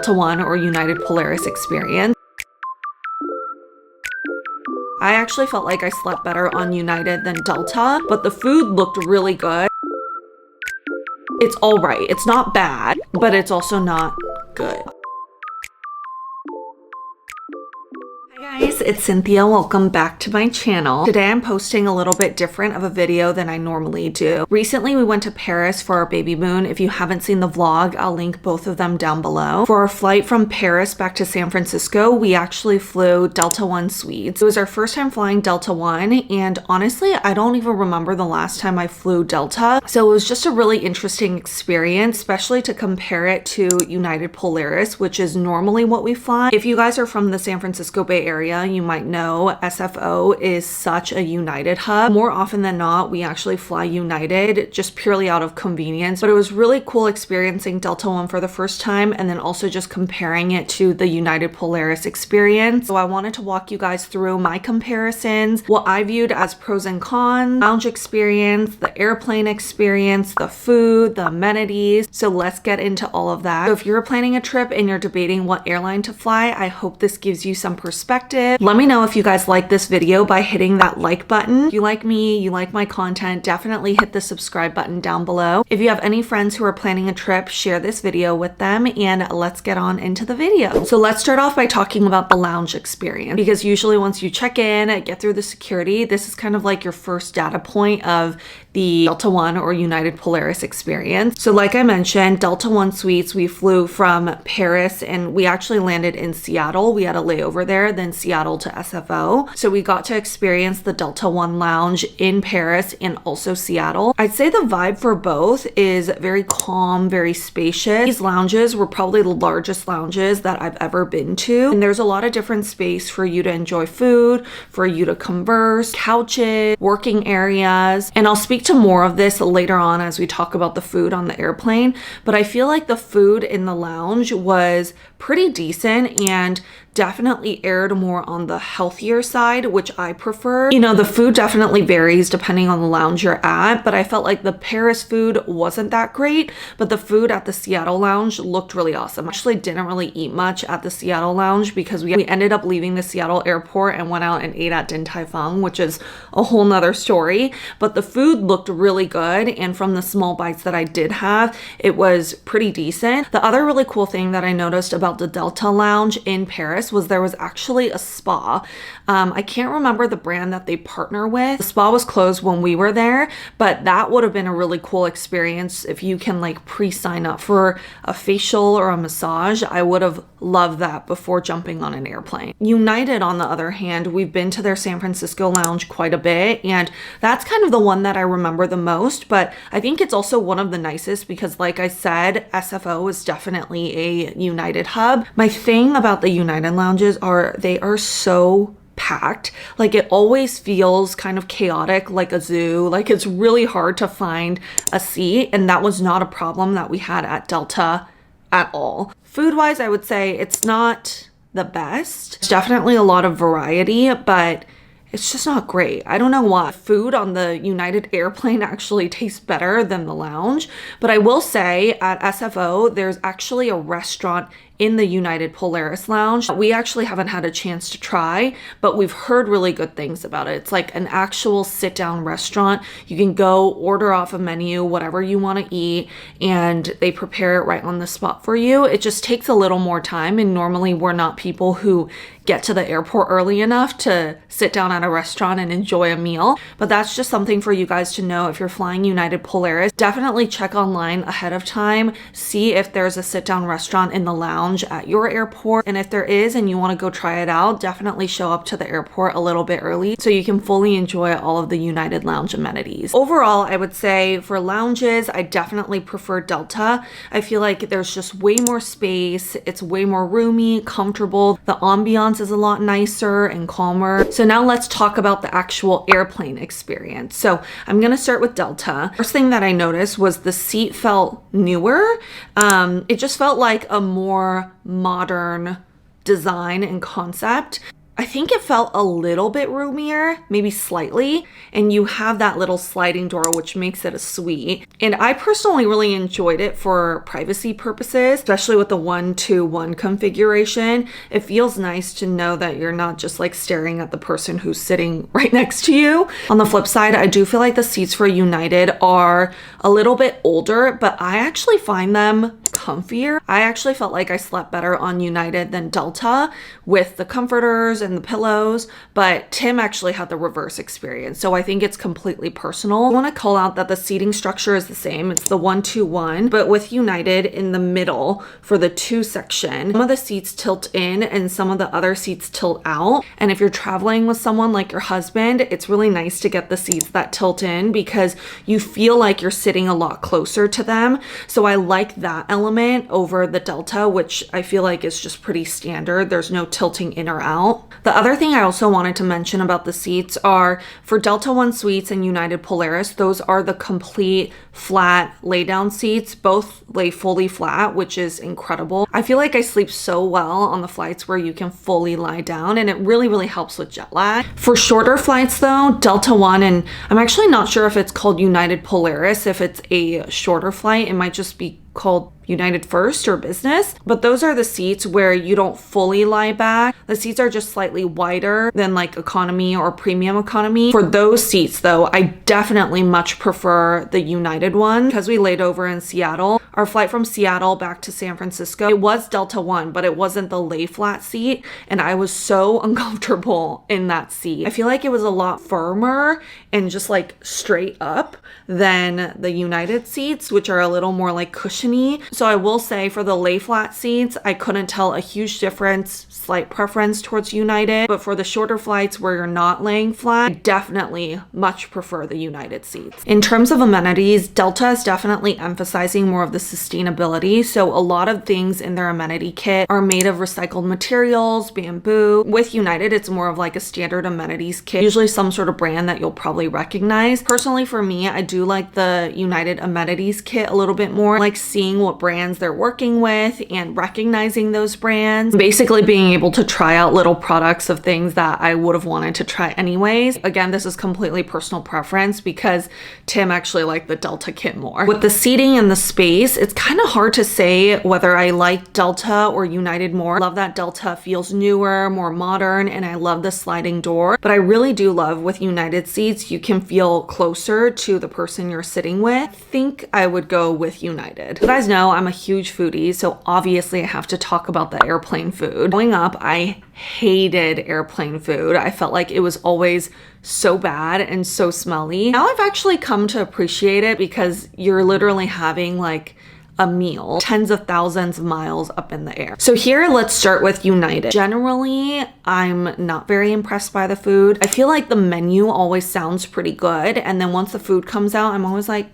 Delta One or United Polaris experience. I actually felt like I slept better on United than Delta, but the food looked really good. It's all right. It's not bad, but it's also not good. Hi guys, it's Cynthia. Welcome back to my channel. Today I'm posting a little bit different of a video than I normally do. Recently we went to Paris for our baby moon. If you haven't seen the vlog, I'll link both of them down below. For our flight from Paris back to San Francisco, we actually flew Delta One Suites. It was our first time flying Delta One, and honestly, I don't even remember the last time I flew Delta. So it was just a really interesting experience, especially to compare it to United Polaris, which is normally what we fly. If you guys are from the San Francisco Bay Area, you might know SFO is such a United hub. More often than not, we actually fly United just purely out of convenience, but it was really cool experiencing Delta One for the first time and then also just comparing it to the United Polaris experience. So I wanted to walk you guys through my comparisons, what I viewed as pros and cons, lounge experience, the airplane experience, the food, the amenities. So let's get into all of that. So if you're planning a trip and you're debating what airline to fly, I hope this gives you some perspective. Let me know if you guys like this video by hitting that like button. If you like me, you like my content, definitely hit the subscribe button down below. If you have any friends who are planning a trip, share this video with them, and let's get on into the video. So let's start off by talking about the lounge experience, because usually once you check in, get through the security, this is kind of like your first data point of the Delta One or United Polaris experience. So like I mentioned, Delta One Suites, we flew from Paris and we actually landed in Seattle. We had a layover there, then Seattle to SFO. So we got to experience the Delta One lounge in Paris and also Seattle. I'd say the vibe for both is very calm, very spacious. These lounges were probably the largest lounges that I've ever been to. And there's a lot of different space for you to enjoy food, for you to converse, couches, working areas. And I'll speak to more of this later on as we talk about the food on the airplane. But I feel like the food in the lounge was pretty decent and definitely aired more on the healthier side, which I prefer. You know, the food definitely varies depending on the lounge you're at, but I felt like the Paris food wasn't that great, but the food at the Seattle lounge looked really awesome. I actually didn't really eat much at the Seattle lounge because we ended up leaving the Seattle airport and went out and ate at Din Tai Fung, which is a whole nother story, but the food looked really good, and from the small bites that I did have, it was pretty decent. The other really cool thing that I noticed about the Delta lounge in Paris was there was actually a spa. I can't remember the brand that they partner with. The spa was closed when we were there, but that would have been a really cool experience if you can like pre-sign up for a facial or a massage. I would have loved that before jumping on an airplane. United, on the other hand, we've been to their San Francisco lounge quite a bit, and that's kind of the one that I remember the most, but I think it's also one of the nicest because like I said, SFO is definitely a United hub. My thing about the United lounges are they are so packed. Like it always feels kind of chaotic, like a zoo. Like it's really hard to find a seat, and that was not a problem that we had at Delta at all. Food wise, I would say it's not the best. It's definitely a lot of variety, but it's just not great. I don't know why. Food on the United airplane actually tastes better than the lounge, but I will say at SFO, there's actually a restaurant in the United Polaris lounge. We actually haven't had a chance to try, but we've heard really good things about it. It's like an actual sit-down restaurant. You can go order off a menu, whatever you want to eat, and they prepare it right on the spot for you. It just takes a little more time, and normally we're not people who get to the airport early enough to sit down at a restaurant and enjoy a meal. But that's just something for you guys to know if you're flying United Polaris. Definitely check online ahead of time, see if there's a sit-down restaurant in the lounge at your airport, and if there is and you want to go try it out, definitely show up to the airport a little bit early so you can fully enjoy all of the United lounge amenities. Overall, I would say for lounges, I definitely prefer Delta. I feel like there's just way more space, it's way more roomy, comfortable, the ambiance is a lot nicer and calmer. So now let's talk about the actual airplane experience. So I'm gonna start with Delta. First thing that I noticed was the seat felt newer. It just felt like a more modern design and concept. I think it felt a little bit roomier, maybe slightly, and you have that little sliding door, which makes it a suite. And I personally really enjoyed it for privacy purposes, especially with the 1-2-1 configuration. It feels nice to know that you're not just like staring at the person who's sitting right next to you. On the flip side, I do feel like the seats for United are a little bit older, but I actually find them comfier. I actually felt like I slept better on United than Delta with the comforters and the pillows, but Tim actually had the reverse experience. So I think it's completely personal. I want to call out that the seating structure is the same. It's the 1-2-1, but with United in the middle for the 2 section, some of the seats tilt in and some of the other seats tilt out. And if you're traveling with someone like your husband, it's really nice to get the seats that tilt in because you feel like you're sitting a lot closer to them. So I like that element over the Delta, which I feel like is just pretty standard. There's no tilting in or out. The other thing I also wanted to mention about the seats are for Delta One Suites and United Polaris, those are the complete flat lay down seats. Both lay fully flat, which is incredible. I feel like I sleep so well on the flights where you can fully lie down, and it really, really helps with jet lag. For shorter flights though, Delta One, and I'm actually not sure if it's called United Polaris, if it's a shorter flight, it might just be called United First or Business, but those are the seats where you don't fully lie back. The seats are just slightly wider than like economy or premium economy. For those seats though, I definitely much prefer the United one because we laid over in Seattle. Our flight from Seattle back to San Francisco, it was Delta One, but it wasn't the lay flat seat, and I was so uncomfortable in that seat. I feel like it was a lot firmer and just like straight up than the United seats, which are a little more like cushiony. So I will say for the lay flat seats, I couldn't tell a huge difference, slight preference towards United, but for the shorter flights where you're not laying flat, I definitely much prefer the United seats. In terms of amenities, Delta is definitely emphasizing more of the sustainability. So a lot of things in their amenity kit are made of recycled materials, bamboo. With United, it's more of like a standard amenities kit, usually some sort of brand that you'll probably recognize. Personally, for me, I do like the United amenities kit a little bit more, like seeing what brands they're working with and recognizing those brands, basically being able to try out little products of things that I would have wanted to try anyways. Again, this is completely personal preference because Tim actually liked the Delta kit more. With the seating and the space, it's kind of hard to say whether I like Delta or United more. I love that Delta feels newer, more modern, and I love the sliding door, but I really do love with United seats, you can feel closer to the person you're sitting with. I think I would go with United. You guys know I'm a huge foodie, so obviously I have to talk about the airplane food. Growing up, I hated airplane food. I felt like it was always so bad and so smelly. Now I've actually come to appreciate it because you're literally having like a meal tens of thousands of miles up in the air. So here, let's start with United. Generally, I'm not very impressed by the food. I feel like the menu always sounds pretty good, and then once the food comes out, I'm always like,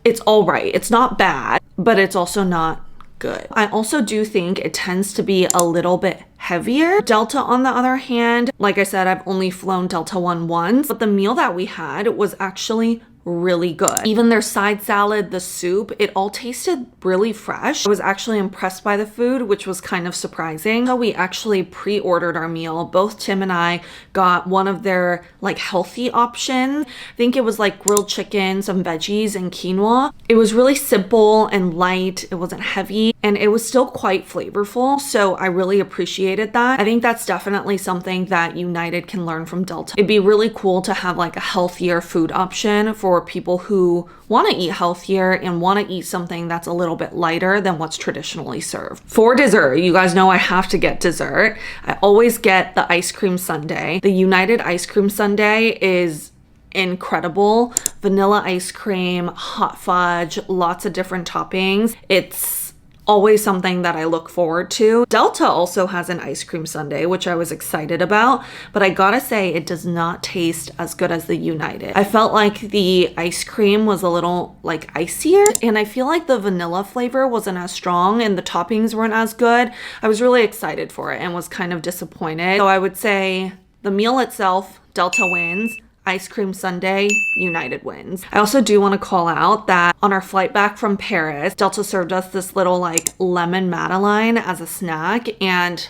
it's all right. It's not bad, but it's also not good. I also do think it tends to be a little bit heavier. Delta, on the other hand, like I said, I've only flown Delta One once, but the meal that we had was actually really good. Even their side salad, the soup, it all tasted really fresh. I was actually impressed by the food, which was kind of surprising. So we actually pre-ordered our meal. Both Tim and I got one of their like healthy options. I think it was like grilled chicken, some veggies, and quinoa. It was really simple and light. It wasn't heavy, and it was still quite flavorful. So I really appreciated that. I think that's definitely something that United can learn from Delta. It'd be really cool to have like a healthier food option for people who want to eat healthier and want to eat something that's a little bit lighter than what's traditionally served. For dessert, you guys know I have to get dessert. I always get the ice cream sundae. The United ice cream sundae is incredible. Vanilla ice cream, hot fudge, lots of different toppings. It's always something that I look forward to. Delta also has an ice cream sundae, which I was excited about, but I gotta say it does not taste as good as the United. I felt like the ice cream was a little like icier, and I feel like the vanilla flavor wasn't as strong and the toppings weren't as good. I was really excited for it and was kind of disappointed. So I would say the meal itself, Delta wins. Ice cream sundae, United wins. I also do want to call out that on our flight back from Paris, Delta served us this little like lemon Madeleine as a snack, and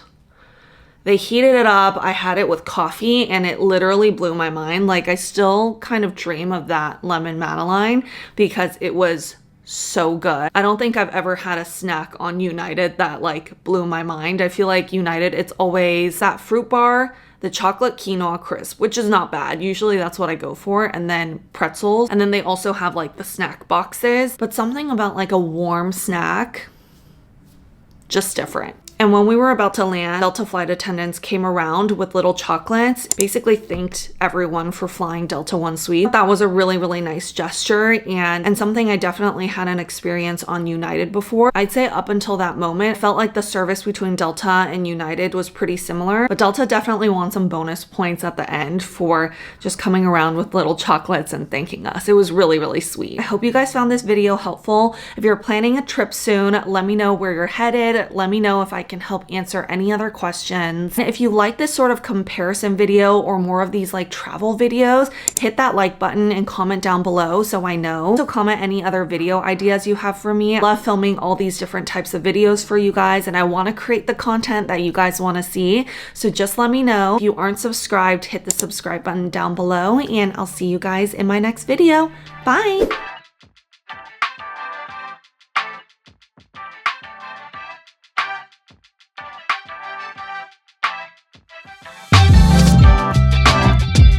They heated it up. I had it with coffee and it literally blew my mind. Like, I still kind of dream of that lemon Madeline because it was so good. I don't think I've ever had a snack on United that like blew my mind. I feel like United, it's always that fruit bar, the chocolate quinoa crisp, which is not bad. Usually that's what I go for. And then pretzels. And then they also have like the snack boxes, but something about like a warm snack, just different. And when we were about to land, Delta flight attendants came around with little chocolates, basically thanked everyone for flying Delta One Suite. That was a really, really nice gesture and something I definitely hadn't experienced on United before. I'd say up until that moment, it felt like the service between Delta and United was pretty similar, but Delta definitely won some bonus points at the end for just coming around with little chocolates and thanking us. It was really, really sweet. I hope you guys found this video helpful. If you're planning a trip soon, let me know where you're headed. Let me know if I can help answer any other questions. If you like this sort of comparison video or more of these like travel videos, hit that like button and comment down below so I know. So comment any other video ideas you have for me. I love filming all these different types of videos for you guys and I want to create the content that you guys want to see. So just let me know. If you aren't subscribed, hit the subscribe button down below and I'll see you guys in my next video. Bye!